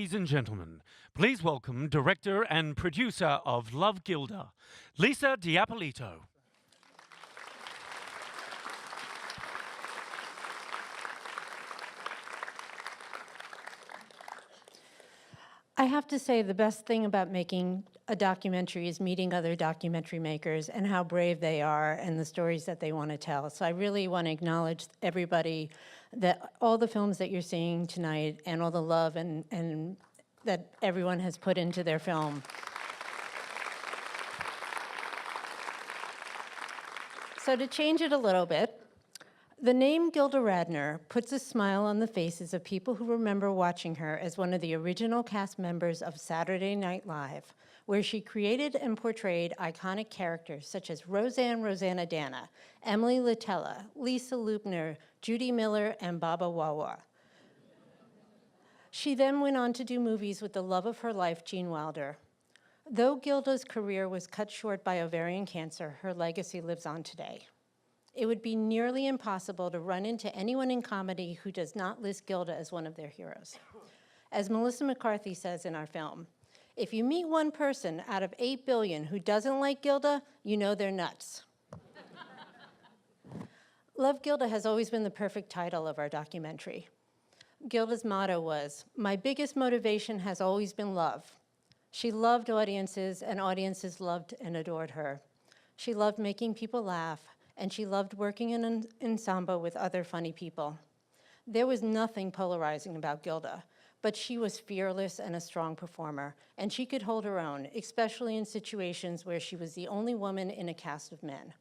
Ladies and gentlemen, please welcome director and producer of Love Gilda, Lisa Diapolito. I have to say the best thing about making a documentary is meeting other documentary makers and how brave they are and the stories that they want to tell. So I really want to acknowledge everybody, that all the films that you're seeing tonight and all the love and that everyone has put into their film. So to change it a little bit, the name Gilda Radner puts a smile on the faces of people who remember watching her as one of the original cast members of Saturday Night Live, where she created and portrayed iconic characters such as Rosanna Dana, Emily Litella, Lisa Lubner, Judy Miller, and Baba Wawa. She then went on to do movies with the love of her life, Gene Wilder. Though Gilda's career was cut short by ovarian cancer, her legacy lives on today. It would be nearly impossible to run into anyone in comedy who does not list Gilda as one of their heroes. As Melissa McCarthy says in our film, if you meet one person out of 8 billion who doesn't like Gilda, you know they're nuts. Love Gilda has always been the perfect title of our documentary. Gilda's motto was, "My biggest motivation has always been love." She loved audiences, and audiences loved and adored her. She loved making people laugh, and she loved working in an ensemble with other funny people. There was nothing polarizing about Gilda, but she was fearless and a strong performer, and she could hold her own, especially in situations where she was the only woman in a cast of men.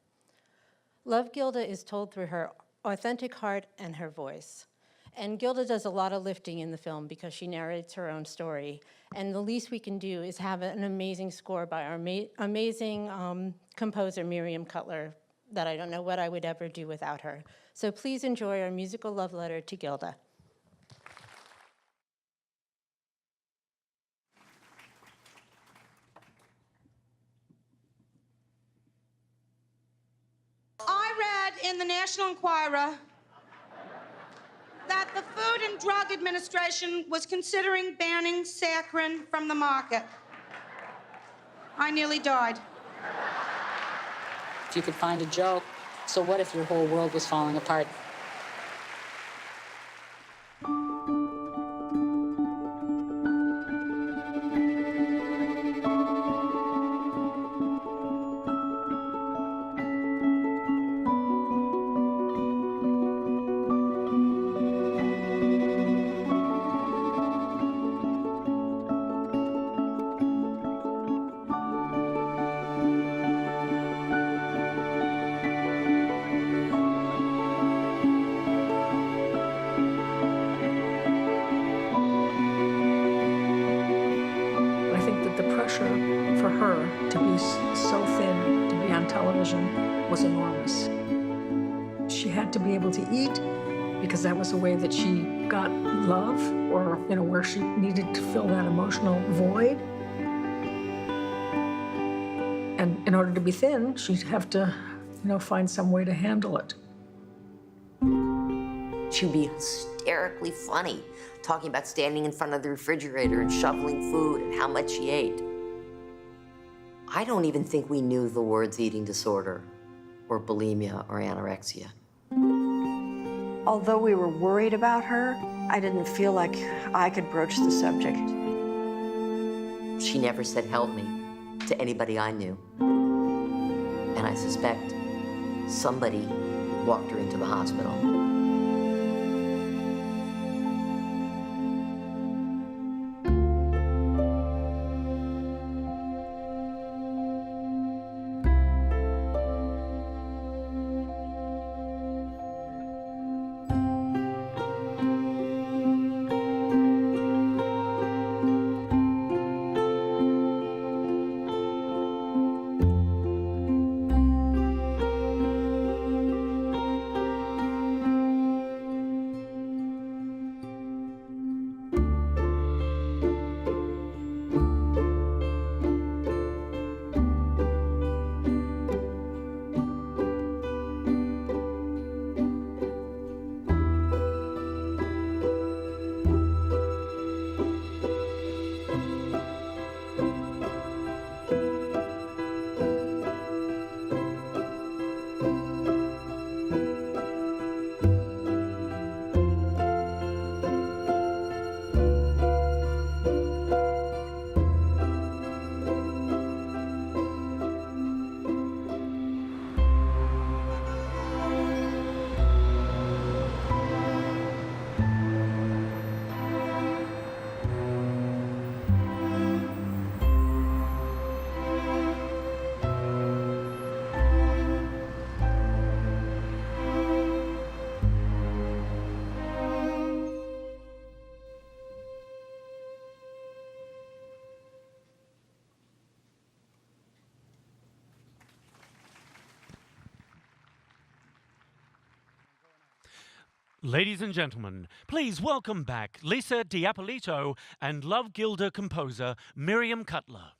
Love Gilda is told through her authentic heart and her voice. And Gilda does a lot of lifting in the film because she narrates her own story. And the least we can do is have an amazing score by our amazing composer, Miriam Cutler, that I don't know what I would ever do without her. So please enjoy our musical love letter to Gilda. I read in the National Enquirer that the Food and Drug Administration was considering banning saccharin from the market. I nearly died. If you could find a joke, so what if your whole world was falling apart? For her to be so thin, to be on television, was enormous. She had to be able to eat because that was the way that she got love, or where she needed to fill that emotional void. And in order to be thin, she'd have to, find some way to handle it. She'd be hysterically funny, talking about standing in front of the refrigerator and shoveling food and how much she ate. I don't even think we knew the words eating disorder or bulimia or anorexia. Although we were worried about her, I didn't feel like I could broach the subject. She never said help me to anybody I knew. And I suspect somebody walked her into the hospital. Ladies and gentlemen, please welcome back Lisa D'Appolito and Love Gilda composer Miriam Cutler.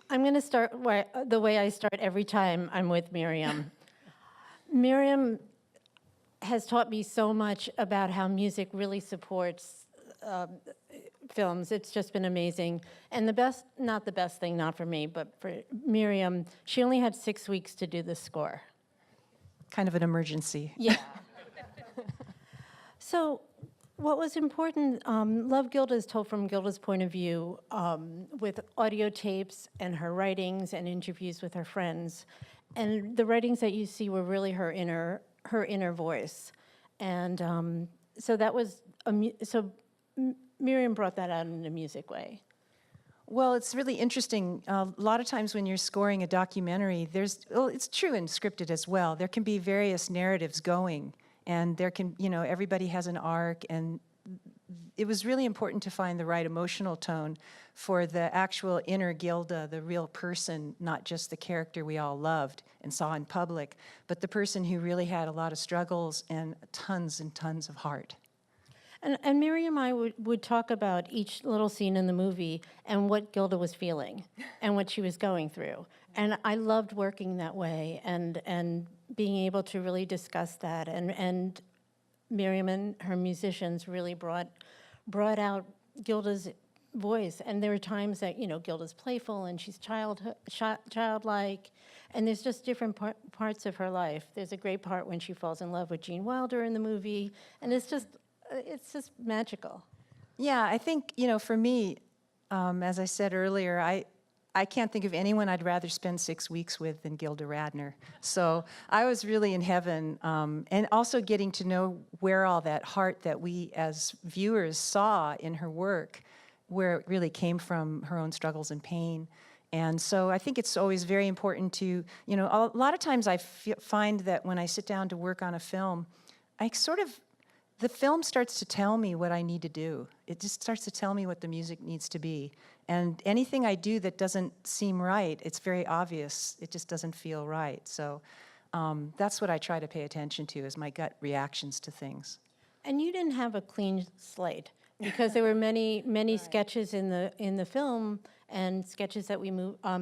I'm going to start the way I start every time I'm with Miriam. Miriam has taught me so much about how music really supports films. It's just been amazing. And the best, not the best thing, not for me, but for Miriam, she only had 6 weeks to do the score. Kind of an emergency. Yeah. So what was important, Love Gilda is told from Gilda's point of view with audio tapes and her writings and interviews with her friends. And the writings that you see were really her inner voice. And so that was, Miriam brought that out in a music way. Well, it's really interesting. A lot of times when you're scoring a documentary, it's true and scripted as well. There can be various narratives going, and there can, everybody has an arc, and it was really important to find the right emotional tone for the actual inner Gilda, the real person, not just the character we all loved and saw in public, but the person who really had a lot of struggles and tons of heart. And Miriam and I would talk about each little scene in the movie and what Gilda was feeling and what she was going through. And I loved working that way and being able to really discuss that. And Miriam and her musicians really brought out Gilda's voice. And there were times that, Gilda's playful and she's childlike. And there's just different parts of her life. There's a great part when she falls in love with Gene Wilder in the movie. And it's just magical. Yeah, I think, for me, as I said earlier, I can't think of anyone I'd rather spend 6 weeks with than Gilda Radner. So I was really in heaven, and also getting to know where all that heart that we as viewers saw in her work, where it really came from her own struggles and pain. And so I think it's always very important to, a lot of times I find that when I sit down to work on a film, the film starts to tell me what I need to do. It just starts to tell me what the music needs to be. And anything I do that doesn't seem right, it's very obvious. It just doesn't feel right. So that's what I try to pay attention to, is my gut reactions to things. And you didn't have a clean slate, because there were many right. sketches in the film and sketches that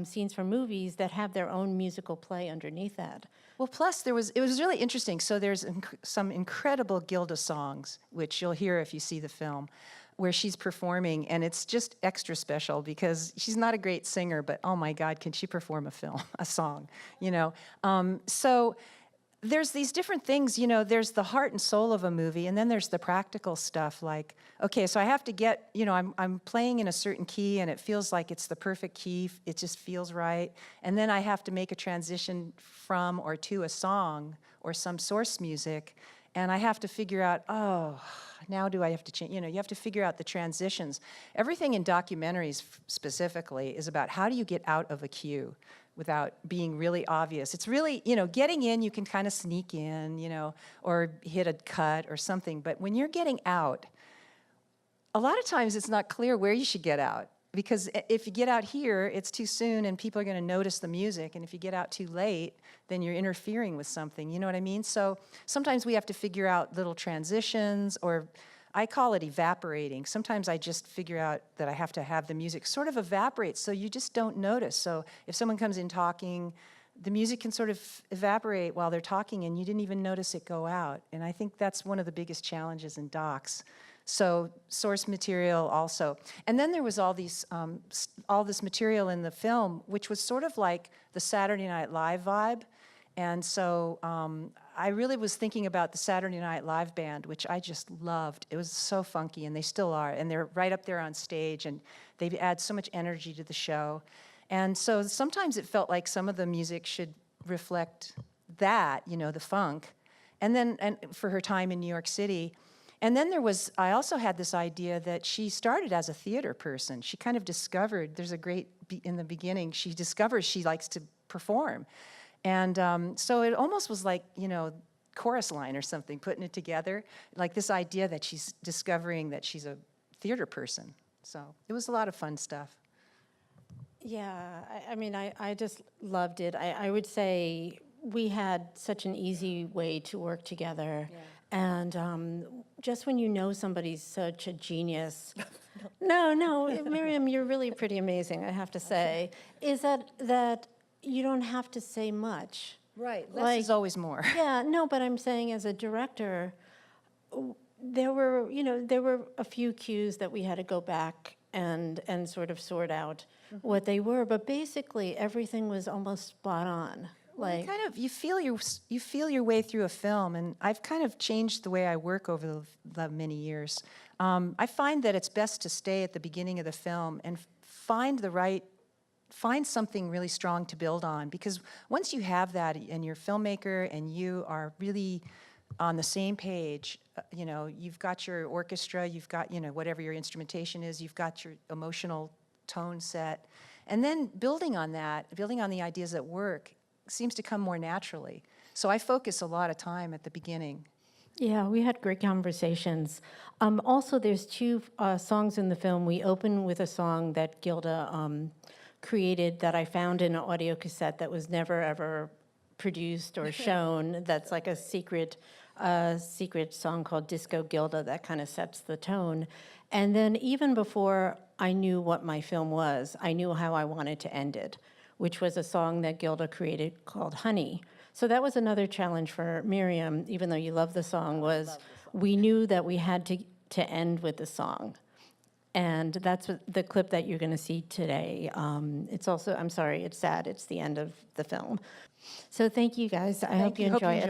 scenes from movies that have their own musical play underneath that. Well, plus it was really interesting. So there's some incredible Gilda songs, which you'll hear if you see the film, where she's performing, and it's just extra special because she's not a great singer, but oh my God, can she perform a song, So there's these different things, there's the heart and soul of a movie, and then there's the practical stuff like, okay, so I have to get, I'm playing in a certain key and it feels like it's the perfect key, it just feels right, and then I have to make a transition from or to a song or some source music, and I have to figure out, now do I have to change, you have to figure out the transitions. Everything in documentaries specifically is about how do you get out of a cue without being really obvious. It's really, getting in, you can kind of sneak in, or hit a cut or something. But when you're getting out, a lot of times it's not clear where you should get out. Because if you get out here, it's too soon and people are going to notice the music. And if you get out too late, then you're interfering with something. You know what I mean? So sometimes we have to figure out little transitions, or I call it evaporating. Sometimes I just figure out that I have to have the music sort of evaporate so you just don't notice. So if someone comes in talking, the music can sort of evaporate while they're talking and you didn't even notice it go out. And I think that's one of the biggest challenges in docs. So source material also. And then there was all this material in the film, which was sort of like the Saturday Night Live vibe. And so I really was thinking about the Saturday Night Live band, which I just loved. It was so funky, and they still are. And they're right up there on stage, and they add so much energy to the show. And so sometimes it felt like some of the music should reflect that, the funk. And for her time in New York City. And then I also had this idea that she started as a theater person. She kind of discovered, in the beginning, she discovers she likes to perform. And so it almost was like, chorus line or something, putting it together, like this idea that she's discovering that she's a theater person. So it was a lot of fun stuff. Yeah, I mean, I just loved it. I would say we had such an easy way to work together. And just when you know somebody's such a genius, no, Miriam, you're really pretty amazing, I have to say, is that you don't have to say much. Right, less is always more. Yeah, no, but I'm saying as a director, there were a few cues that we had to go back and sort of sort out what they were, but basically everything was almost spot on. Like, Kind of, you feel your way through a film, and I've kind of changed the way I work over the many years. I find that it's best to stay at the beginning of the film and find something really strong to build on, because once you have that and you're a filmmaker and you are really on the same page, you've got your orchestra, you've got, whatever your instrumentation is, you've got your emotional tone set, and then building on the ideas that work seems to come more naturally. So I focus a lot of time at the beginning. yeah, we had great conversations. Also, there's two songs in the film. We open with a song that Gilda created that I found in an audio cassette that was never ever produced or shown. That's like a secret song called Disco Gilda that kind of sets the tone. And then even before I knew what my film was, I knew how I wanted to end it, which was a song that Gilda created called Honey. So that was another challenge for Miriam, even though you love the song, was we knew that we had to end with the song. And that's what the clip that you're going to see today. It's also, I'm sorry, it's sad. It's the end of the film. So thank you, guys. I hope you enjoy it.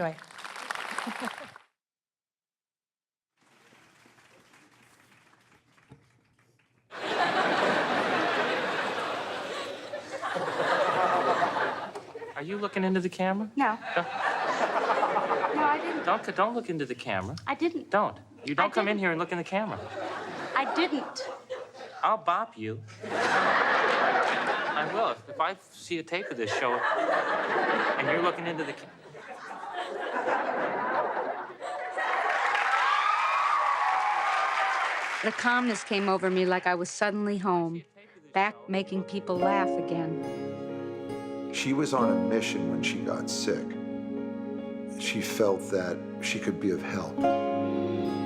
Are you looking into the camera? No. Don't, No, I didn't. don't look into the camera. I didn't. Don't. You don't come in here and look in the camera. I didn't. I'll bop you. I will. If I see a tape of this show and you're looking into the camera. The calmness came over me like I was suddenly home, back making people laugh again. She was on a mission when she got sick. She felt that she could be of help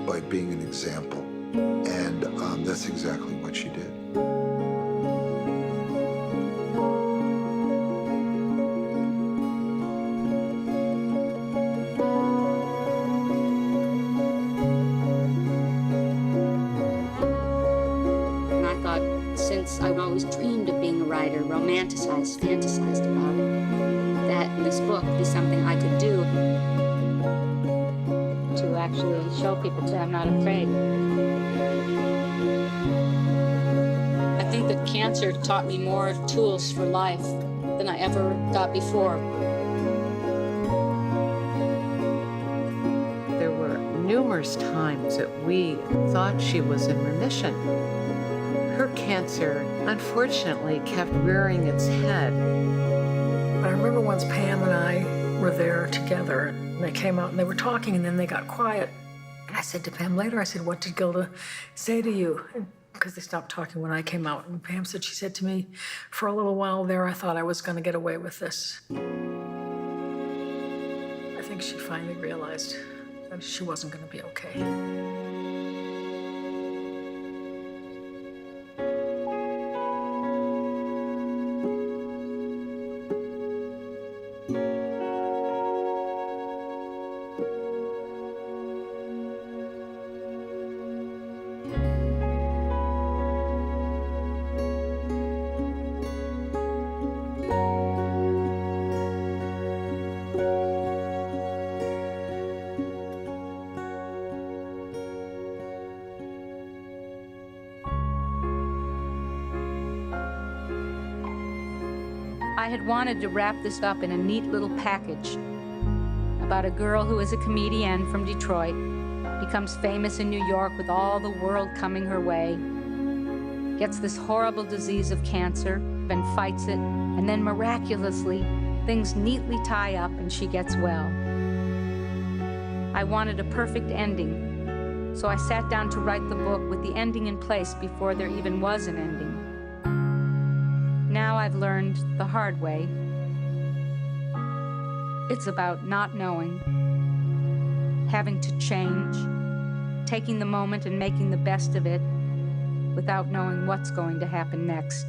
by being an example, and that's exactly what she did. And I thought, since I've always dreamed of being a writer, romanticized, fantasized about it, that this book be something I could do to actually show people that I'm not afraid. I think that cancer taught me more tools for life than I ever got before. There were numerous times that we thought she was in remission. Her cancer, unfortunately, kept rearing its head. I remember once Pam and I were there together, and they came out and they were talking, and then they got quiet. And I said to Pam later, I said, "What did Gilda say to you?" Because they stopped talking when I came out. And Pam said, she said to me, "For a little while there, I thought I was going to get away with this." I think she finally realized that she wasn't going to be okay. I had wanted to wrap this up in a neat little package about a girl who is a comedian from Detroit, becomes famous in New York with all the world coming her way, gets this horrible disease of cancer, and fights it, and then miraculously, things neatly tie up and she gets well. I wanted a perfect ending, so I sat down to write the book with the ending in place before there even was an ending. Now I've learned the hard way. It's about not knowing, having to change, taking the moment and making the best of it without knowing what's going to happen next.